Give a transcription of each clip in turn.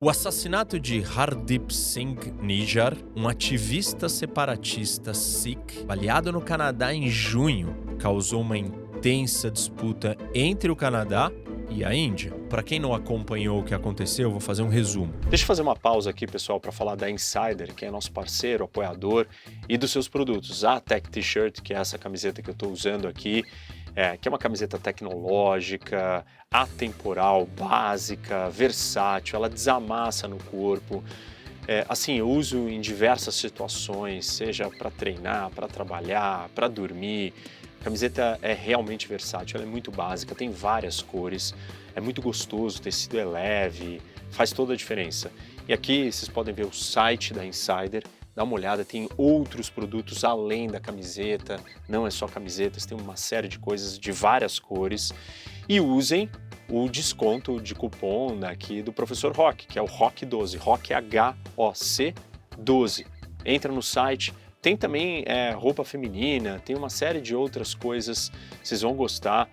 O assassinato de Hardeep Singh Nijjar, um ativista separatista Sikh, baleado no Canadá em junho, causou uma intensa disputa entre o Canadá e a Índia. Para quem não acompanhou o que aconteceu, eu vou fazer um resumo. Deixa eu fazer uma pausa aqui, pessoal, para falar da Insider, que é nosso parceiro, apoiador, e dos seus produtos. A Tech T-Shirt, que é essa camiseta que eu estou usando aqui, que é uma camiseta tecnológica, atemporal, básica, versátil, ela desamassa no corpo. Assim, eu uso em diversas situações, seja para treinar, para trabalhar, para dormir. A camiseta é realmente versátil, ela é muito básica, tem várias cores, é muito gostoso, o tecido é leve, faz toda a diferença. E aqui vocês podem ver o site da Insider, dá uma olhada, tem outros produtos além da camiseta, não é só camisetas, tem uma série de coisas de várias cores. E usem o desconto de cupom aqui do Professor Rock, que é o ROC12, ROC HOC 12. Entra no site, tem também roupa feminina, tem uma série de outras coisas, vocês vão gostar.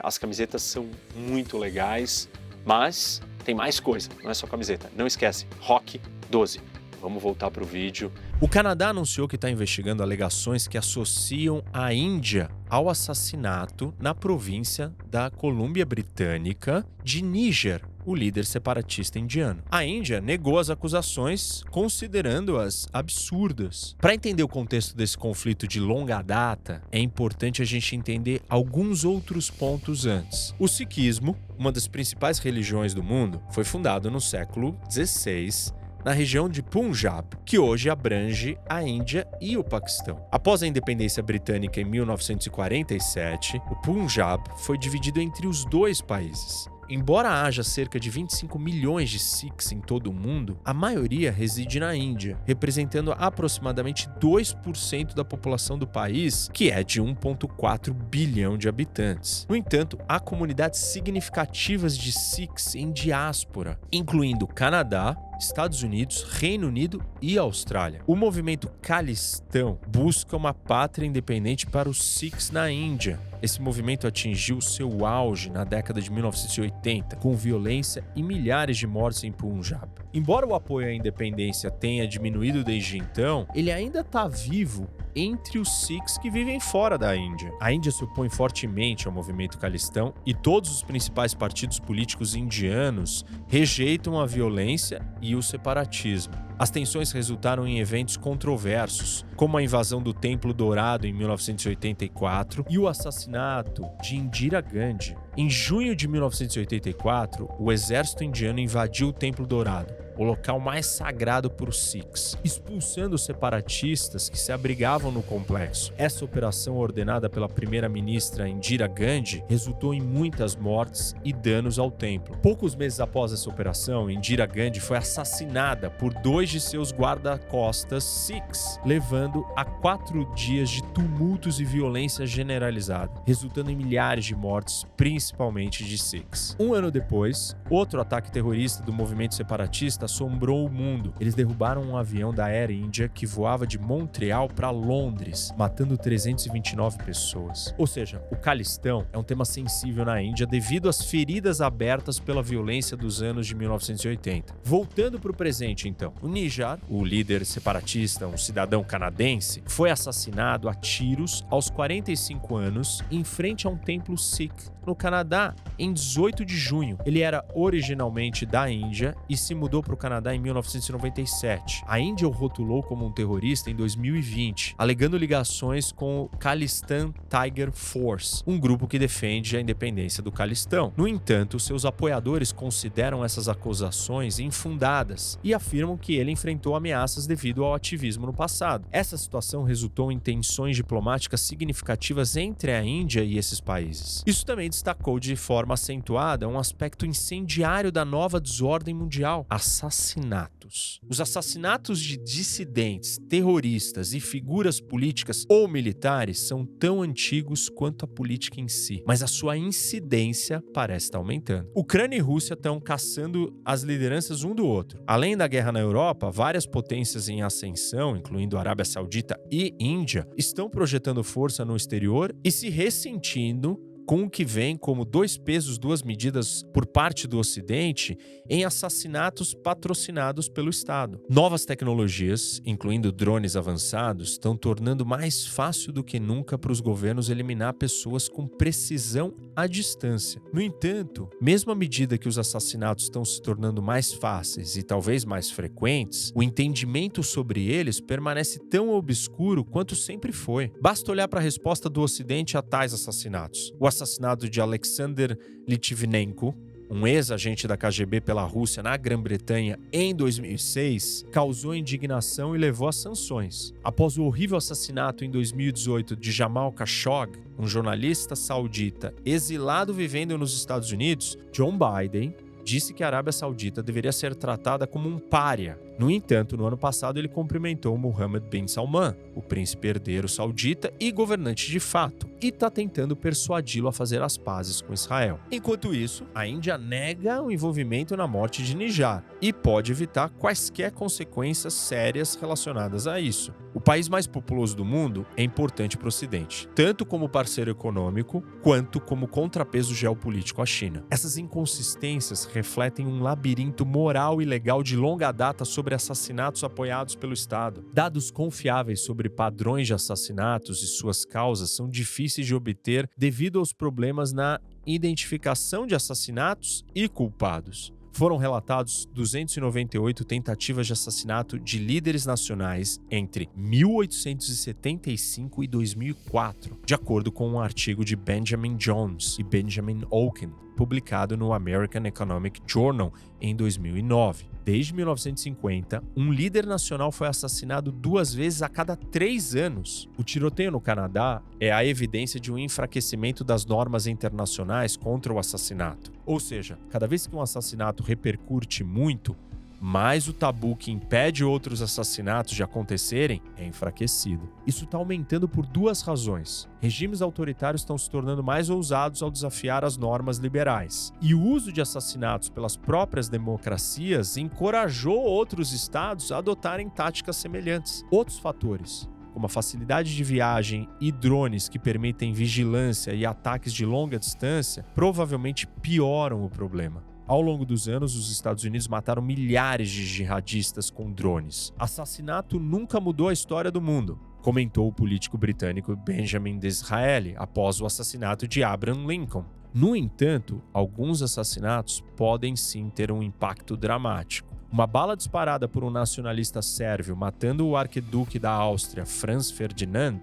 As camisetas são muito legais, mas tem mais coisa, não é só camiseta. Não esquece, ROC12. Vamos voltar para o vídeo. O Canadá anunciou que está investigando alegações que associam a Índia ao assassinato na província da Colômbia Britânica de Níger, o líder separatista indiano. A Índia negou as acusações, considerando-as absurdas. Para entender o contexto desse conflito de longa data, é importante a gente entender alguns outros pontos antes. O sikhismo, uma das principais religiões do mundo, foi fundado no século XVI, na região de Punjab, que hoje abrange a Índia e o Paquistão. Após a independência britânica em 1947, o Punjab foi dividido entre os dois países. Embora haja cerca de 25 milhões de Sikhs em todo o mundo, a maioria reside na Índia, representando aproximadamente 2% da população do país, que é de 1,4 bilhão de habitantes. No entanto, há comunidades significativas de Sikhs em diáspora, incluindo Canadá, Estados Unidos, Reino Unido e Austrália. O movimento Khalistão busca uma pátria independente para os Sikhs na Índia. Esse movimento atingiu seu auge na década de 1980, com violência e milhares de mortes em Punjab. Embora o apoio à independência tenha diminuído desde então, ele ainda está vivo entre os Sikhs que vivem fora da Índia. A Índia se opõe fortemente ao movimento Khalistão e todos os principais partidos políticos indianos rejeitam a violência e o separatismo. As tensões resultaram em eventos controversos, como a invasão do Templo Dourado em 1984 e o assassinato de Indira Gandhi. Em junho de 1984, o exército indiano invadiu o Templo Dourado, o local mais sagrado para os Sikhs, expulsando os separatistas que se abrigavam no complexo. Essa operação, ordenada pela primeira-ministra Indira Gandhi, resultou em muitas mortes e danos ao templo. Poucos meses após essa operação, Indira Gandhi foi assassinada por 2 de seus guarda-costas Sikhs, levando a 4 dias de tumultos e violência generalizada, resultando em milhares de mortes, principalmente de Sikhs. Um ano depois, outro ataque terrorista do movimento separatista assombrou o mundo. Eles derrubaram um avião da Air India que voava de Montreal para Londres, matando 329 pessoas. Ou seja, o Khalistão é um tema sensível na Índia devido às feridas abertas pela violência dos anos de 1980. Voltando para o presente, então, o Nijjar, o líder separatista, um cidadão canadense, foi assassinado a tiros aos 45 anos em frente a um templo Sikh no Canadá em 18 de junho. Ele era originalmente da Índia e se mudou para o Canadá em 1997. A Índia o rotulou como um terrorista em 2020, alegando ligações com o Khalistan Tiger Force, um grupo que defende a independência do Khalistão. No entanto, seus apoiadores consideram essas acusações infundadas e afirmam que ele enfrentou ameaças devido ao ativismo no passado. Essa situação resultou em tensões diplomáticas significativas entre a Índia e esses países. Isso também destacou de forma acentuada um aspecto incendiário da nova desordem mundial: assassinatos. Os assassinatos de dissidentes, terroristas e figuras políticas ou militares são tão antigos quanto a política em si, mas a sua incidência parece estar aumentando. Ucrânia e Rússia estão caçando as lideranças um do outro. Além da guerra na Europa, várias potências em ascensão, incluindo Arábia Saudita e Índia, estão projetando força no exterior e se ressentindo com o que vem como 2 pesos, 2 medidas por parte do Ocidente em assassinatos patrocinados pelo Estado. Novas tecnologias, incluindo drones avançados, estão tornando mais fácil do que nunca para os governos eliminar pessoas com precisão à distância. No entanto, mesmo à medida que os assassinatos estão se tornando mais fáceis e talvez mais frequentes, o entendimento sobre eles permanece tão obscuro quanto sempre foi. Basta olhar para a resposta do Ocidente a tais assassinatos. O assassinato de Alexander Litvinenko, um ex-agente da KGB pela Rússia na Grã-Bretanha em 2006, causou indignação e levou a sanções. Após o horrível assassinato em 2018 de Jamal Khashoggi, um jornalista saudita exilado vivendo nos Estados Unidos, John Biden disse que a Arábia Saudita deveria ser tratada como um pária. No entanto, no ano passado ele cumprimentou Mohammed bin Salman, o príncipe herdeiro saudita e governante de fato, e está tentando persuadi-lo a fazer as pazes com Israel. Enquanto isso, a Índia nega o envolvimento na morte de Nijar e pode evitar quaisquer consequências sérias relacionadas a isso. O país mais populoso do mundo é importante para o Ocidente, tanto como parceiro econômico quanto como contrapeso geopolítico à China. Essas inconsistências refletem um labirinto moral e legal de longa data sobre assassinatos apoiados pelo Estado. Dados confiáveis sobre padrões de assassinatos e suas causas são difíceis de obter devido aos problemas na identificação de assassinatos e culpados. Foram relatados 298 tentativas de assassinato de líderes nacionais entre 1875 e 2004, de acordo com um artigo de Benjamin Jones e Benjamin Olken, publicado no American Economic Journal em 2009. Desde 1950, um líder nacional foi assassinado 2 vezes a cada 3 anos. O tiroteio no Canadá é a evidência de um enfraquecimento das normas internacionais contra o assassinato. Ou seja, cada vez que um assassinato repercute muito, mais o tabu que impede outros assassinatos de acontecerem é enfraquecido. Isso está aumentando por 2 razões. Regimes autoritários estão se tornando mais ousados ao desafiar as normas liberais. E o uso de assassinatos pelas próprias democracias encorajou outros estados a adotarem táticas semelhantes. Outros fatores, como a facilidade de viagem e drones que permitem vigilância e ataques de longa distância, provavelmente pioram o problema. Ao longo dos anos, os Estados Unidos mataram milhares de jihadistas com drones. Assassinato nunca mudou a história do mundo, comentou o político britânico Benjamin Disraeli após o assassinato de Abraham Lincoln. No entanto, alguns assassinatos podem sim ter um impacto dramático. Uma bala disparada por um nacionalista sérvio matando o arquiduque da Áustria, Franz Ferdinand,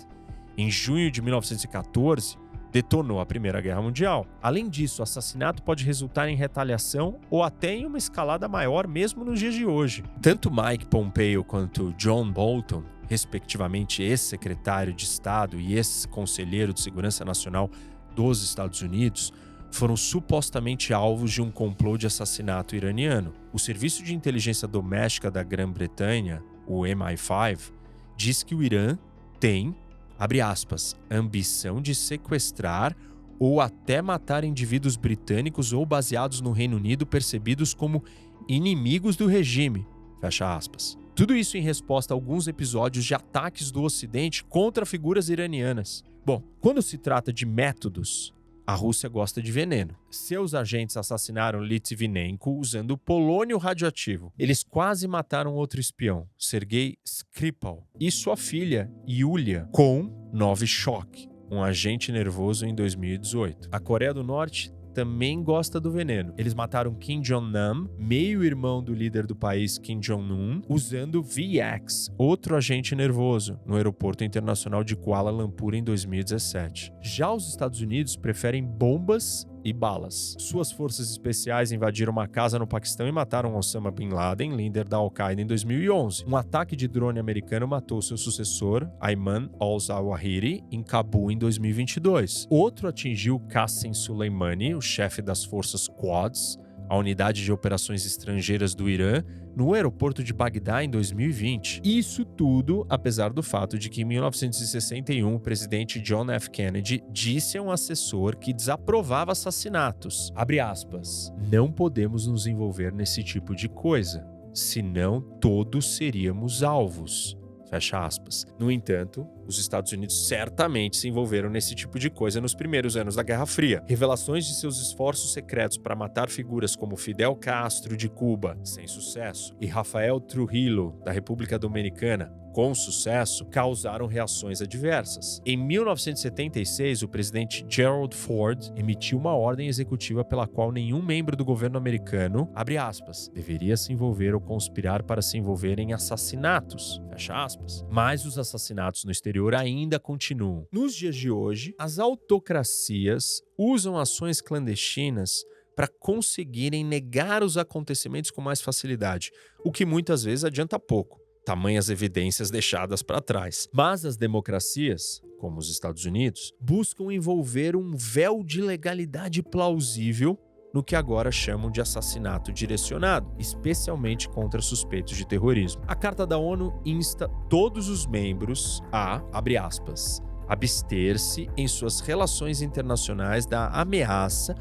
em junho de 1914, detonou a Primeira Guerra Mundial. Além disso, o assassinato pode resultar em retaliação ou até em uma escalada maior mesmo nos dias de hoje. Tanto Mike Pompeo quanto John Bolton, respectivamente ex-secretário de Estado e ex-conselheiro de Segurança Nacional dos Estados Unidos, foram supostamente alvos de um complô de assassinato iraniano. O Serviço de Inteligência Doméstica da Grã-Bretanha, o MI5, diz que o Irã tem, abre aspas, ambição de sequestrar ou até matar indivíduos britânicos ou baseados no Reino Unido percebidos como inimigos do regime, fecha aspas. Tudo isso em resposta a alguns episódios de ataques do Ocidente contra figuras iranianas. Bom, quando se trata de métodos, a Rússia gosta de veneno. Seus agentes assassinaram Litvinenko usando polônio radioativo. Eles quase mataram outro espião, Sergei Skripal, e sua filha, Yulia, com Novichok, um agente nervoso em 2018. A Coreia do Norte também gosta do veneno. Eles mataram Kim Jong-nam, meio-irmão do líder do país Kim Jong-un, usando VX, outro agente nervoso, no aeroporto internacional de Kuala Lumpur em 2017. Já os Estados Unidos preferem bombas e balas. Suas forças especiais invadiram uma casa no Paquistão e mataram Osama Bin Laden, líder da Al-Qaeda, em 2011. Um ataque de drone americano matou seu sucessor, Ayman al-Zawahiri, em Cabul em 2022. Outro atingiu Qasem Soleimani, o chefe das forças Quds, a unidade de operações estrangeiras do Irã, no aeroporto de Bagdá em 2020. Isso tudo, apesar do fato de que em 1961 o presidente John F. Kennedy disse a um assessor que desaprovava assassinatos. Abre aspas, não podemos nos envolver nesse tipo de coisa, senão todos seríamos alvos. Fecha aspas. No entanto, os Estados Unidos certamente se envolveram nesse tipo de coisa nos primeiros anos da Guerra Fria. Revelações de seus esforços secretos para matar figuras como Fidel Castro de Cuba, sem sucesso, e Rafael Trujillo, da República Dominicana, com sucesso, causaram reações adversas. Em 1976, o presidente Gerald Ford emitiu uma ordem executiva pela qual nenhum membro do governo americano, abre aspas, deveria se envolver ou conspirar para se envolver em assassinatos, fecha aspas. Mas os assassinatos no exterior ainda continuam. Nos dias de hoje, as autocracias usam ações clandestinas para conseguirem negar os acontecimentos com mais facilidade, o que muitas vezes adianta pouco. Tamanhas evidências deixadas para trás. Mas as democracias, como os Estados Unidos, buscam envolver um véu de legalidade plausível no que agora chamam de assassinato direcionado, especialmente contra suspeitos de terrorismo. A Carta da ONU insta todos os membros a, abre aspas, abster-se em suas relações internacionais da ameaça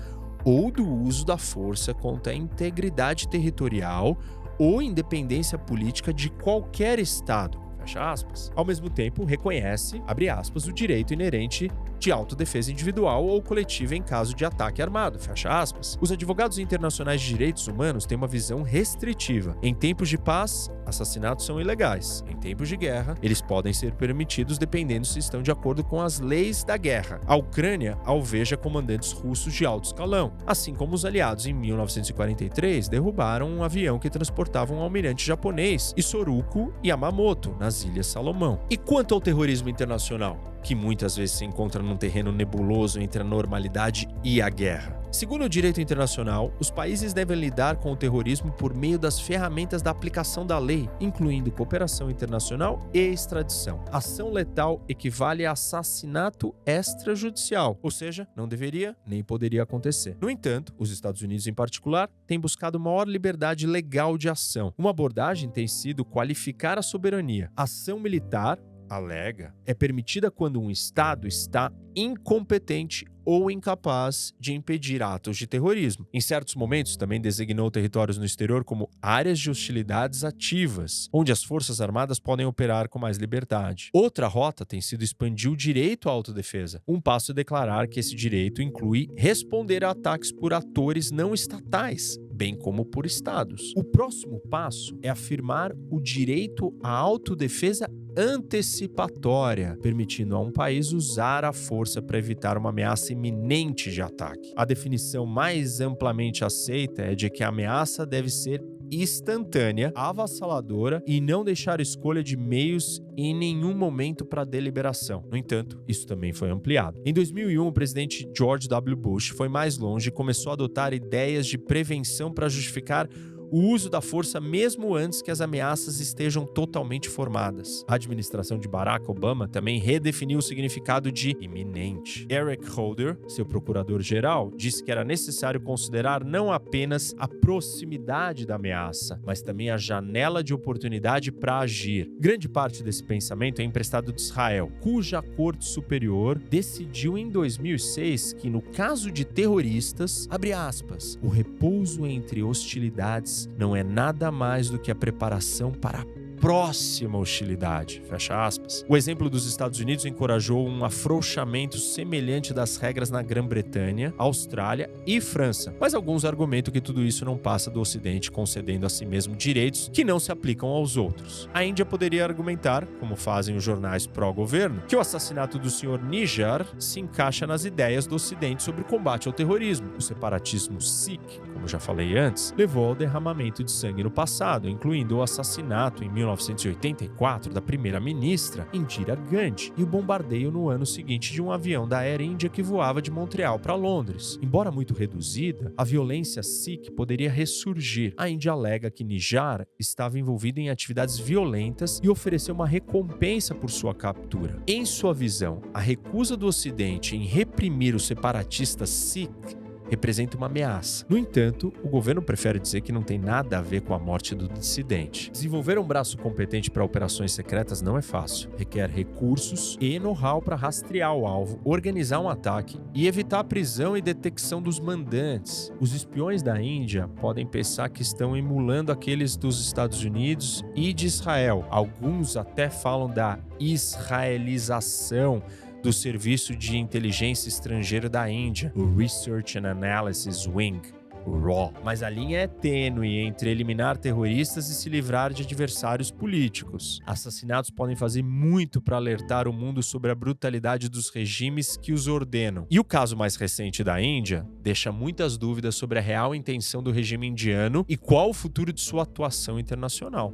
ou do uso da força contra a integridade territorial ou independência política de qualquer Estado, fecha aspas. Ao mesmo tempo, reconhece, abre aspas, o direito inerente de autodefesa individual ou coletiva em caso de ataque armado, fecha aspas. Os advogados internacionais de direitos humanos têm uma visão restritiva. Em tempos de paz, assassinatos são ilegais. Em tempos de guerra, eles podem ser permitidos dependendo se estão de acordo com as leis da guerra. A Ucrânia alveja comandantes russos de alto escalão, assim como os aliados em 1943 derrubaram um avião que transportava um almirante japonês, Isoroku Yamamoto, nas Ilhas Salomão. E quanto ao terrorismo internacional, que muitas vezes se encontra num terreno nebuloso entre a normalidade e a guerra? Segundo o direito internacional, os países devem lidar com o terrorismo por meio das ferramentas da aplicação da lei, incluindo cooperação internacional e extradição. Ação letal equivale a assassinato extrajudicial, ou seja, não deveria nem poderia acontecer. No entanto, os Estados Unidos em particular têm buscado maior liberdade legal de ação. Uma abordagem tem sido qualificar a soberania. Ação militar, alega, é permitida quando um Estado está incompetente ou incapaz de impedir atos de terrorismo. Em certos momentos, também designou territórios no exterior como áreas de hostilidades ativas, onde as forças armadas podem operar com mais liberdade. Outra rota tem sido expandir o direito à autodefesa. Um passo é declarar que esse direito inclui responder a ataques por atores não estatais, bem como por estados. O próximo passo é afirmar o direito à autodefesa antecipatória, permitindo a um país usar a força para evitar uma ameaça iminente de ataque. A definição mais amplamente aceita é de que a ameaça deve ser instantânea, avassaladora e não deixar escolha de meios em nenhum momento para deliberação. No entanto, isso também foi ampliado. Em 2001, o presidente George W. Bush foi mais longe e começou a adotar ideias de prevenção para justificar o uso da força mesmo antes que as ameaças estejam totalmente formadas. A administração de Barack Obama também redefiniu o significado de iminente. Eric Holder, seu procurador-geral, disse que era necessário considerar não apenas a proximidade da ameaça, mas também a janela de oportunidade para agir. Grande parte desse pensamento é emprestado de Israel, cuja Corte Superior decidiu em 2006 que, no caso de terroristas, abre aspas, o repouso entre hostilidades não é nada mais do que a preparação para a próxima hostilidade, fecha aspas. O exemplo dos Estados Unidos encorajou um afrouxamento semelhante das regras na Grã-Bretanha, Austrália e França, mas alguns argumentam que tudo isso não passa do Ocidente concedendo a si mesmo direitos que não se aplicam aos outros. A Índia poderia argumentar, como fazem os jornais pró-governo, que o assassinato do Sr. Nijar se encaixa nas ideias do Ocidente sobre o combate ao terrorismo. O separatismo Sikh, como já falei antes, levou ao derramamento de sangue no passado, incluindo o assassinato em 1984 da primeira-ministra Indira Gandhi e o bombardeio no ano seguinte de um avião da Air India que voava de Montreal para Londres. Embora muito reduzida, a violência Sikh poderia ressurgir. A Índia alega que Nijar estava envolvido em atividades violentas e ofereceu uma recompensa por sua captura. Em sua visão, a recusa do Ocidente em reprimir os separatistas Sikh representa uma ameaça. No entanto, o governo prefere dizer que não tem nada a ver com a morte do dissidente. Desenvolver um braço competente para operações secretas não é fácil. Requer recursos e know-how para rastrear o alvo, organizar um ataque e evitar a prisão e detecção dos mandantes. Os espiões da Índia podem pensar que estão emulando aqueles dos Estados Unidos e de Israel. Alguns até falam da israelização do Serviço de Inteligência Estrangeira da Índia, o Research and Analysis Wing, o RAW. Mas a linha é tênue entre eliminar terroristas e se livrar de adversários políticos. Assassinatos podem fazer muito para alertar o mundo sobre a brutalidade dos regimes que os ordenam. E o caso mais recente da Índia deixa muitas dúvidas sobre a real intenção do regime indiano e qual o futuro de sua atuação internacional.